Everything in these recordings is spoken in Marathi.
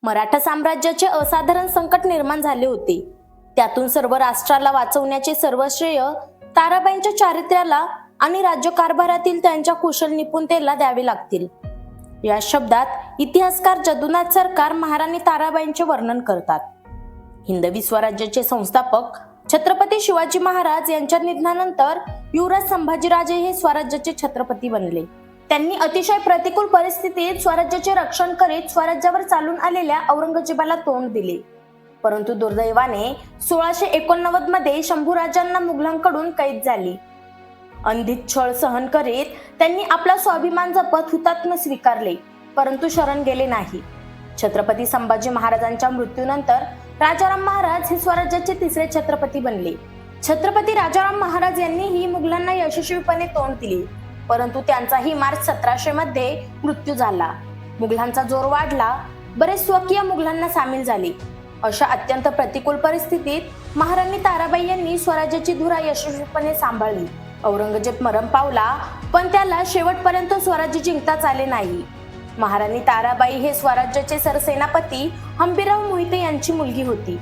मराठा साम्राज्याचे असाधारण संकट निर्माण झाले होते. त्यातून सर्व राष्ट्राला वाचवण्याचे सर्व श्रेय ताराबाईंच्या चारित्र्याला आणि राज्यकारभारातील त्यांच्या कुशल निपुणतेला द्यावे लागतील. या शब्दात इतिहासकार जदुनाथ सरकार महाराणी ताराबाईंचे वर्णन करतात. हिंदवी स्वराज्याचे संस्थापक छत्रपती शिवाजी महाराज यांच्या निधनानंतर युवराज संभाजीराजे हे स्वराज्याचे छत्रपती बनले. त्यांनी अतिशय प्रतिकूल परिस्थितीत स्वराज्याचे रक्षण करीत स्वराज्यावर चालून आलेल्या औरंगजेबाला तोंड दिले. परंतु दुर्दैवाने 1689 मध्ये शंभूराजांना मुघलांकडून कैद झाली. अंधिक छळ सहन करीत त्यांनी आपला स्वाभिमान जपत हुतात्म्य स्वीकारले, परंतु शरण गेले नाही. छत्रपती संभाजी महाराजांच्या मृत्यूनंतर राजाराम महाराज हे स्वराज्याचे तिसरे छत्रपती बनले. छत्रपती राजाराम महाराज यांनीही मुघलांना यशस्वीपणे तोंड दिले, परंतु त्यांचाही मार्च 1700 मध्ये मृत्यू झाला. मुघलांचा जोर वाढला, बरेच स्वकीय मुघलांना सामील झाले. अशा अत्यंत प्रतिकूल परिस्थितीत महाराणी ताराबाई यांनी स्वराज्याची धुरा यशस्वीपणे सांभाळली. औरंगजेब मरण पावला, पण त्याला शेवटपर्यंत स्वराज्य जिंकताच आले नाही. महाराणी ताराबाई हे स्वराज्याचे सरसेनापती हंबीरराव मोहिते यांची मुलगी होती.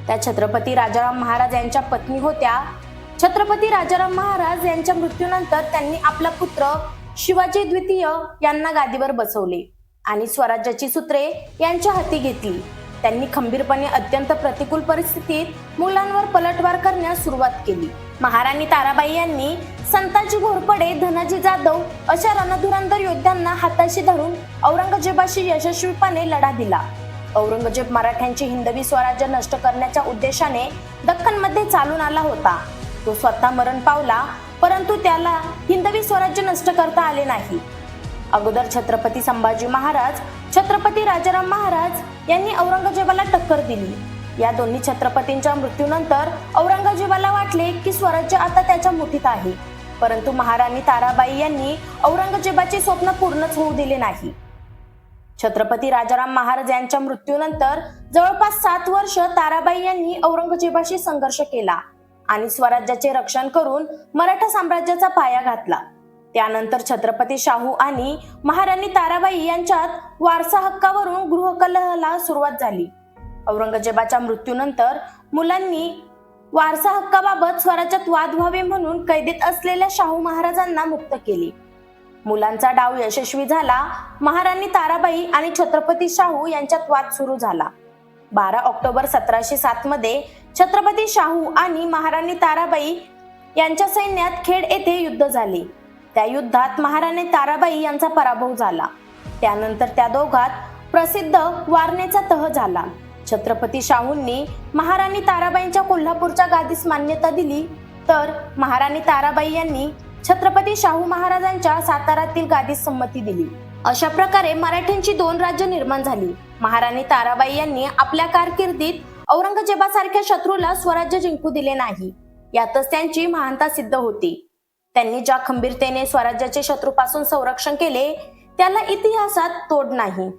त्या छत्रपती राजाराम महाराज यांच्या पत्नी होत्या. छत्रपती राजाराम महाराज यांच्या मृत्यूनंतर त्यांनी आपला पुत्र शिवाजी द्वितीय यांना गादीवर बसवले आणि स्वराज्याची सूत्रे यांच्या हाती घेतली. त्यांनी खंबीरपणे अत्यंत प्रतिकूल परिस्थितीत मुघलांवर पलटवार करण्यास सुरुवात केली. महाराणी ताराबाई यांनी संताजी घोरपडे, धनाजी जाधव अशा रणधुरंधर योद्ध्यांना हाताशी धरून औरंगजेबाशी यशस्वीपणे लढा दिला. औरंगजेब मराठ्यांची हिंदवी स्वराज्य नष्ट करण्याच्या उद्देशाने दख्खनमध्ये चालून आला होता. तो स्वतः मरण पावला, परंतु त्याला हिंदवी स्वराज्य नष्ट करता आले नाही. अगोदर छत्रपती संभाजी महाराज, छत्रपती राजाराम महाराज यांनी औरंगजेबाला टक्कर दिली. या दोन्ही छत्रपतींच्या मृत्यूनंतर औरंगजेबाला वाटले की स्वराज्य आता त्याच्या मुठीत आहे, परंतु महाराणी ताराबाई यांनी औरंगजेबाचे स्वप्न पूर्णच होऊ दिले नाही. छत्रपती राजाराम महाराज यांच्या मृत्यूनंतर जवळपास 7 वर्ष ताराबाई यांनी औरंगजेबाशी संघर्ष केला आणि स्वराज्याचे रक्षण करून मराठा साम्राज्याचा पाया घातला. त्यानंतर छत्रपती शाहू आणि महाराणी ताराबाई यांच्यात वारसा हक्कावरून गृहकलहाला सुरुवात झाली. औरंगजेबाच्या मृत्यूनंतर मुलांनी वारसा हक्काबाबत स्वराज्यात वाद व्हावे म्हणून कैदेत असलेल्या शाहू महाराजांना मुक्त केले. मुलांचा डाव यशस्वी झाला. महाराणी ताराबाई आणि छत्रपती शाहू यांच्यात वाद सुरू झाला. 12 ऑक्टोबर 1707 मध्ये छत्रपती शाहू आणि महाराणी ताराबाई यांच्या सैन्यात खेड येथे युद्ध झाले. त्या युद्धात महाराणी ताराबाई यांचा पराभव झाला. त्यानंतर त्या दोघात प्रसिद्ध वारणेचा तह झाला. छत्रपती शाहूंनी महाराणी ताराबाईंच्या कोल्हापूरच्या गादीस मान्यता दिली, तर महाराणी ताराबाई यांनी छत्रपती शाहू महाराजांच्या सातारातील गादीस संमती दिली. अशा प्रकारे मराठ्यांची 2 राज्य निर्माण झाली. महाराणी ताराबाई यांनी आपल्या कारकिर्दीत औरंगजेबासारख्या शत्रूला स्वराज्य जिंकू दिले नाही. यातच त्यांची महानता सिद्ध होती. त्यांनी ज्या खंबीरतेने स्वराज्याचे शत्रूपासून संरक्षण केले त्याला इतिहासात तोड नाही.